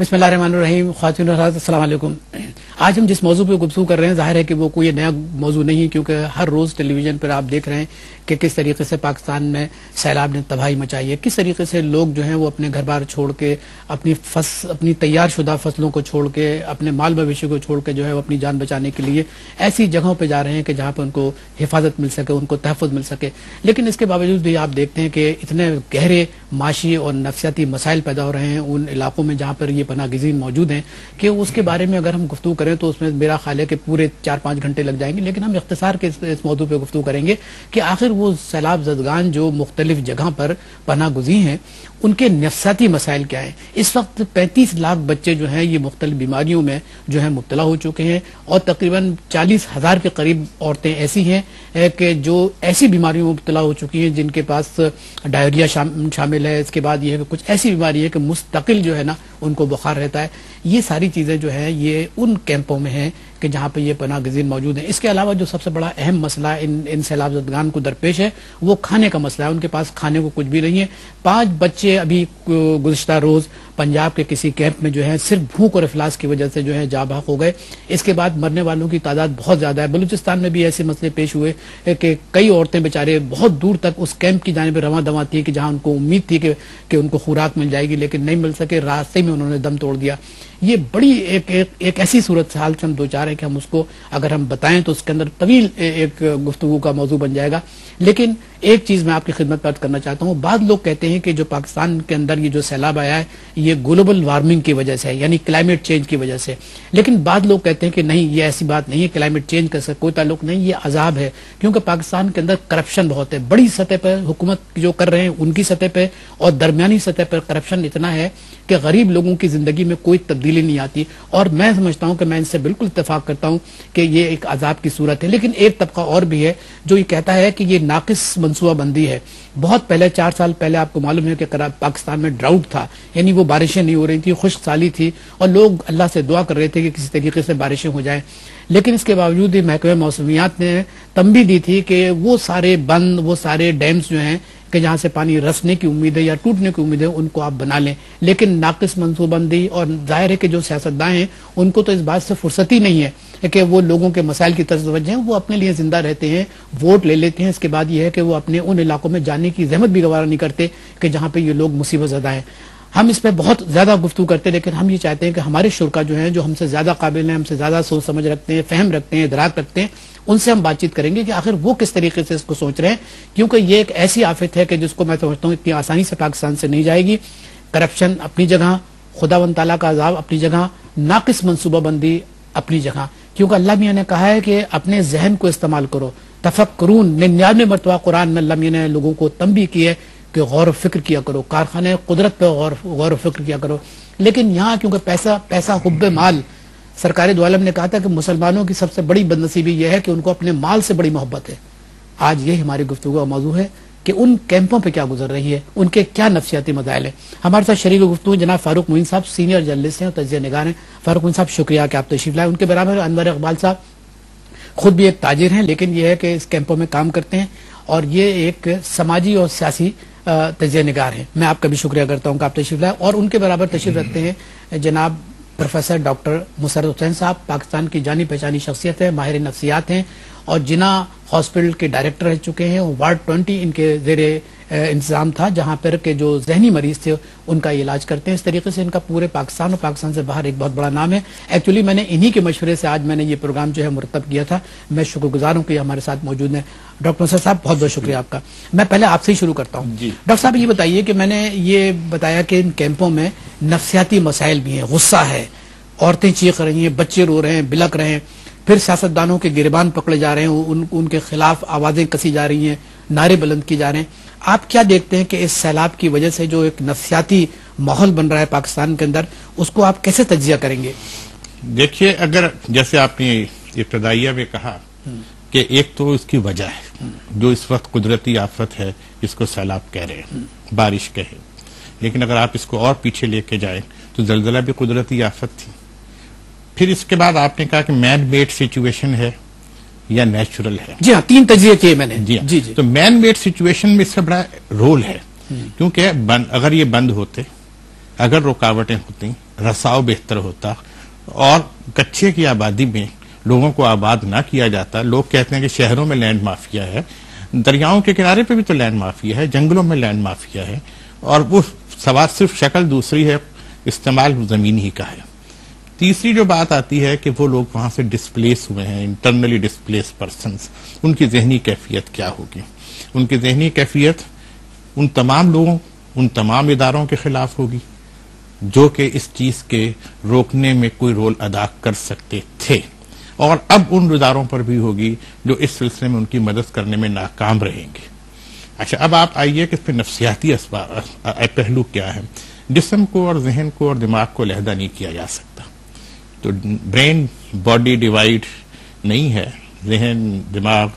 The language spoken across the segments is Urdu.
بسم اللہ الرحمن الرحیم. خواتین و حضرات السلام علیکم. آج ہم جس موضوع پہ گفتگو کر رہے ہیں ظاہر ہے کہ وہ کوئی نیا موضوع نہیں ہے، کیونکہ ہر روز ٹیلی ویژن پر آپ دیکھ رہے ہیں کہ کس طریقے سے پاکستان میں سیلاب نے تباہی مچائی ہے، کس طریقے سے لوگ جو ہیں وہ اپنے گھر بار چھوڑ کے اپنی تیار شدہ فصلوں کو چھوڑ کے اپنے مال مویشی کو چھوڑ کے جو ہے وہ اپنی جان بچانے کے لیے ایسی جگہوں پہ جا رہے ہیں کہ جہاں پہ ان کو حفاظت مل سکے، ان کو تحفظ مل سکے. لیکن اس کے باوجود بھی آپ دیکھتے ہیں کہ اتنے گہرے معاشی اور نفسیاتی مسائل پیدا ہو رہے ہیں ان علاقوں میں جہاں پر یہ پناہ گزین موجود ہیں کہ اس کے بارے میں اگر ہم گفتگو کریں تو اس میں میرا خیال ہے کہ پورے 4-5 گھنٹے لگ جائیں گے. لیکن ہم اختصار کے اس موضوع پہ گفتگو کریں گے کہ آخر وہ سیلاب زدگان جو مختلف جگہ پر پناہ گزین ہیں ان کے نفسیاتی مسائل کیا ہیں. اس وقت 35 لاکھ بچے جو ہیں یہ مختلف بیماریوں میں جو ہیں مبتلا ہو چکے ہیں، اور تقریباً 40,000 کے قریب عورتیں ایسی ہیں کہ جو ایسی بیماریوں میں مبتلا ہو چکی ہیں جن کے پاس ڈائریا شامل ہے. اس کے بعد یہ ہے کہ کچھ ایسی بیماری ہے کہ مستقل جو ہے نا ان کو بخار رہتا ہے. یہ ساری چیزیں جو ہیں یہ ان کیمپوں میں ہیں کہ جہاں پہ یہ پناہ گزین موجود ہیں. اس کے علاوہ جو سب سے بڑا اہم مسئلہ ان سیلاب زدگان کو درپیش ہے وہ کھانے کا مسئلہ ہے. ان کے پاس کھانے کو کچھ بھی نہیں ہے. 5 بچے ابھی گزشتہ روز پنجاب کے کسی کیمپ میں جو ہے صرف بھوک اور افلاس کی وجہ سے جو ہے جاں بحق ہو گئے. اس کے بعد مرنے والوں کی تعداد بہت زیادہ ہے. بلوچستان میں بھی ایسے مسئلے پیش ہوئے کہ کئی عورتیں بیچارے بہت دور تک اس کیمپ کی جانب رواں دواں تھی کہ جہاں ان کو امید تھی کہ ان کو خوراک مل جائے گی، لیکن نہیں مل سکے. راستے میں انہوں نے دم توڑ دیا. یہ بڑی ایک ایسی صورت حال سے ہم دوچار ہیں کہ ہم اس کو اگر ہم بتائیں تو اس کے اندر طویل ایک گفتگو کا موضوع بن جائے گا. لیکن ایک چیز میں آپ کی خدمت پر کرنا چاہتا ہوں. بعض لوگ کہتے ہیں کہ جو پاکستان کے اندر یہ جو سیلاب آیا ہے یہ گلوبل وارمنگ کی وجہ سے ہے، یعنی کلائمیٹ چینج کی وجہ سے. لیکن بعض لوگ کہتے ہیں کہ نہیں، یہ ایسی بات نہیں ہے، کلائمیٹ چینج کا کوئی تعلق نہیں، یہ عذاب ہے. کیونکہ پاکستان کے اندر کرپشن بہت ہے. بڑی سطح پر حکومت جو کر رہے ہیں ان کی سطح پہ اور درمیانی سطح پر کرپشن اتنا ہے کہ غریب لوگوں کی زندگی میں کوئی تبدیلی نہیں آتی. اور میں سمجھتا ہوں کہ میں ان سے بالکل اتفاق کرتا ہوں کہ یہ ایک عذاب کی صورت ہے. لیکن ایک طبقہ اور بھی ہے جو یہ کہتا ہے کہ یہ ناقص منصوبہ بندی ہے. بہت پہلے 4 سال پہلے آپ کو معلوم ہے کہ پاکستان میں ڈراؤٹ تھا، یعنی وہ بارشیں نہیں ہو رہی تھی، خشک سالی تھی، اور لوگ اللہ سے دعا کر رہے تھے کہ کسی طریقے سے بارشیں ہو جائیں. لیکن اس کے باوجود محکمہ موسمیات نے تنبیہ دی تھی کہ وہ سارے بند، وہ سارے ڈیمز جو ہیں کہ جہاں سے پانی رسنے کی امید ہے یا ٹوٹنے کی امید ہے ان کو آپ بنا لیں. لیکن ناقص منصوبہ بندی، اور ظاہر ہے کہ جو سیاستدان ہیں ان کو تو اس بات سے فرصت ہی نہیں ہے کہ وہ لوگوں کے مسائل کی طرف توجہ ہیں. وہ اپنے لیے زندہ رہتے ہیں، ووٹ لے لیتے ہیں. اس کے بعد یہ ہے کہ وہ اپنے ان علاقوں میں جانے کی زحمت بھی گوارا نہیں کرتے کہ جہاں پہ یہ لوگ مصیبت زدہ ہیں. ہم اس پہ بہت زیادہ گفتگو کرتے ہیں، لیکن ہم یہ چاہتے ہیں کہ ہمارے شرکا جو ہیں، جو ہم سے زیادہ قابل ہیں، ہم سے زیادہ سوچ سمجھ رکھتے ہیں، فہم رکھتے ہیں، ادراک رکھتے ہیں، ان سے ہم بات چیت کریں گے کہ آخر وہ کس طریقے سے اس کو سوچ رہے ہیں. کیونکہ یہ ایک ایسی آفت ہے کہ جس کو میں سمجھتا ہوں اتنی آسانی سے پاکستان سے نہیں جائے گی. کرپشن اپنی جگہ، خداوند تعالیٰ کا عذاب اپنی جگہ، ناقص منصوبہ بندی اپنی جگہ. کیونکہ اللہ میاں نے کہا ہے کہ اپنے ذہن کو استعمال کرو. تفکرون 99 مرتبہ قرآن میں اللہ میاں نے لوگوں کو تنبیہ کی ہے کہ غور و فکر کیا کرو، کارخانہ قدرت پہ غور و فکر کیا کرو. لیکن یہاں کیونکہ پیسہ حب مال، سرکار دو عالم نے کہا تھا کہ مسلمانوں کی سب سے بڑی بدنصیبی یہ ہے کہ ان کو اپنے مال سے بڑی محبت ہے. آج یہ ہماری گفتگو کا موضوع ہے کہ ان کیمپوں پہ کیا گزر رہی ہے، ان کے کیا نفسیاتی مسائل ہیں. ہمارے ساتھ شریک گفتگو جناب فاروق معین صاحب، سینئر جرنلسٹ ہیں اور تجزیہ نگار ہیں. فاروق معین صاحب شکریہ کہ آپ تشریف لائے. ان کے برابر انور اقبال صاحب خود بھی ایک تاجر ہیں، لیکن یہ ہے کہ اس کیمپوں میں کام کرتے ہیں اور یہ ایک سماجی اور سیاسی تجزیہ نگار ہیں. میں آپ کا بھی شکریہ کرتا ہوں کہ آپ تشریف لائے. اور ان کے برابر تشریف رکھتے ہیں جناب پروفیسر ڈاکٹر مسرت حسین صاحب، پاکستان کی جانی پہچانی شخصیت ہے، ماہر نفسیات ہیں اور جنا ہاسپٹل کے ڈائریکٹر رہ چکے ہیں. وارڈ 20 ان کے زیر انتظام تھا جہاں پر کہ جو ذہنی مریض تھے ان کا علاج کرتے ہیں. اس طریقے سے ان کا پورے پاکستان اور پاکستان سے باہر ایک بہت بڑا نام ہے. ایکچولی میں نے انہی کے مشورے سے آج میں نے یہ پروگرام جو ہے مرتب کیا تھا. میں شکر گزار ہوں کہ ہمارے ساتھ موجود ہیں. ڈاکٹر مسرت صاحب بہت بہت شکریہ آپ کا. میں پہلے آپ سے ہی شروع کرتا ہوں. ڈاکٹر صاحب یہ بتائیے کہ میں نے یہ بتایا کہ ان کیمپوں میں نفسیاتی مسائل بھی ہیں، غصہ ہے، عورتیں چیخ رہی ہیں، بچے رو رہے ہیں، بلک رہے ہیں، پھر سیاستدانوں کے گریبان پکڑے جا رہے ہیں، ان کے خلاف آوازیں کسی جا رہی ہیں، نعرے بلند کی جا رہے ہیں. آپ کیا دیکھتے ہیں کہ اس سیلاب کی وجہ سے جو ایک نفسیاتی ماحول بن رہا ہے پاکستان کے اندر، اس کو آپ کیسے تجزیہ کریں گے؟ دیکھیے، اگر جیسے آپ نے ابتدائیہ میں کہا کہ ایک تو اس کی وجہ ہے جو اس وقت قدرتی آفت ہے، اس کو سیلاب کہہ رہے ہیں، بارش کہے. لیکن اگر آپ اس کو اور پیچھے لے کے جائیں تو زلزلہ بھی قدرتی آفت تھی. پھر اس کے بعد آپ نے کہا کہ مین میڈ سچویشن ہے یا نیچرل ہے. جی ہاں، 3 تجزیے کیے میں نے. جی تو مین میڈ سچویشن میں اس کا بڑا رول ہے، کیونکہ اگر یہ بند ہوتے، اگر رکاوٹیں ہوتی، رساؤ بہتر ہوتا اور کچے کی آبادی میں لوگوں کو آباد نہ کیا جاتا. لوگ کہتے ہیں کہ شہروں میں لینڈ مافیا ہے، دریاؤں کے کنارے پہ بھی تو لینڈ مافیا ہے، جنگلوں میں لینڈ مافیا ہے، اور وہ سوال صرف شکل دوسری ہے، استعمال زمین ہی کا ہے. تیسری جو بات آتی ہے کہ وہ لوگ وہاں سے ڈسپلیس ہوئے ہیں، انٹرنلی ڈسپلیس پرسنز، ان کی ذہنی کیفیت کیا ہوگی؟ ان کی ذہنی کیفیت ان تمام لوگوں، ان تمام اداروں کے خلاف ہوگی جو کہ اس چیز کے روکنے میں کوئی رول ادا کر سکتے تھے، اور اب ان اداروں پر بھی ہوگی جو اس سلسلے میں ان کی مدد کرنے میں ناکام رہیں گے. اچھا، اب آپ آئیے کہ اس پہ نفسیاتی پہلو کیا ہے. جسم کو اور ذہن کو اور دماغ کو علیحدہ نہیں کیا جا سکتا. تو برین باڈی ڈیوائڈ نہیں ہے، ذہن، دماغ،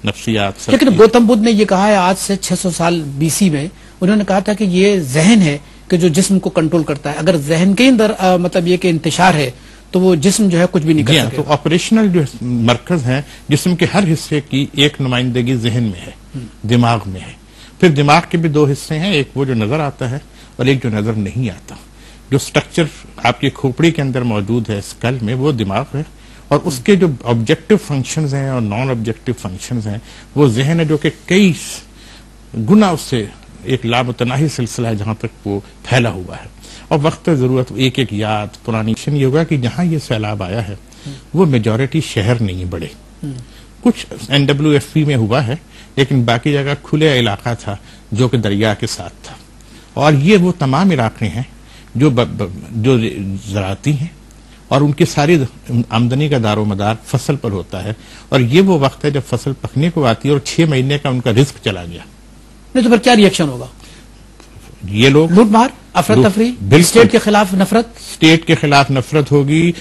نفسیات. لیکن گوتم بدھ نے یہ کہا ہے آج سے 600 سال BC میں، انہوں نے کہا تھا کہ یہ ذہن ہے کہ جو جسم کو کنٹرول کرتا ہے. اگر ذہن کے اندر مطلب یہ کہ انتشار ہے تو وہ جسم جو ہے کچھ بھی نہیں کر سکے. تو آپریشنل جو مرکز ہیں جسم کے ہر حصے کی ایک نمائندگی ذہن میں ہے، دماغ میں ہے. پھر دماغ کے بھی دو حصے ہیں، ایک وہ جو نظر آتا ہے اور ایک جو نظر نہیں آتا. جو سٹرکچر آپ کی کھوپڑی کے اندر موجود ہے اسکل میں، وہ دماغ ہے، اور اس کے جو آبجیکٹو فنکشنز ہیں اور نان آبجیکٹو فنکشنز ہیں وہ ذہن ہے، جو کہ کئی گنا اس سے ایک لامتناہی سلسلہ ہے جہاں تک وہ پھیلا ہوا ہے. اور وقت ضرورت ایک ایک یاد پرانی یہ ہوگا کہ جہاں یہ سیلاب آیا ہے وہ میجورٹی شہر نہیں بڑے، کچھ NWFP میں ہوا ہے، لیکن باقی جگہ کھلے علاقہ تھا جو کہ دریا کے ساتھ تھا. اور یہ وہ تمام علاقے ہیں جو زراعتی ہیں اور ان کی ساری آمدنی کا دار و مدار فصل پر ہوتا ہے. اور یہ وہ وقت ہے جب فصل پکنے کو آتی ہے اور 6 مہینے کا ان کا رزق چلا گیا. نہیں تو پھر کیا ریئیکشن ہوگا؟ یہ لوگ لوٹ مار، افراتفری، اسٹیٹ کے خلاف نفرت، اسٹیٹ کے خلاف نفرت ہوگی،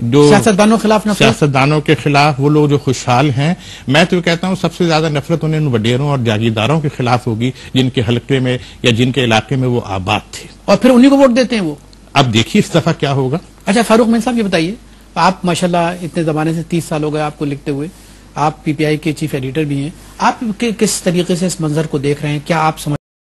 جو سیاستدانوں کے خلاف نفرت، سیاستدانوں کے خلاف. وہ لوگ جو خوشحال ہیں، میں تو کہتا ہوں سب سے زیادہ نفرت انہیں وڈیروں اور جاگیرداروں کے خلاف ہوگی جن کے حلقے میں یا جن کے علاقے میں وہ آباد تھے، اور پھر انہیں کو ووٹ دیتے ہیں وہ. اب دیکھیے اس دفعہ کیا ہوگا. اچھا فاروق مین صاحب، یہ بتائیے، آپ ماشاءاللہ اتنے زمانے سے 30 سال ہو گئے آپ کو لکھتے ہوئے، آپ PPI کے چیف ایڈیٹر بھی ہیں، آپ کس طریقے سے اس منظر کو دیکھ رہے ہیں؟ کیا آپ سمجھ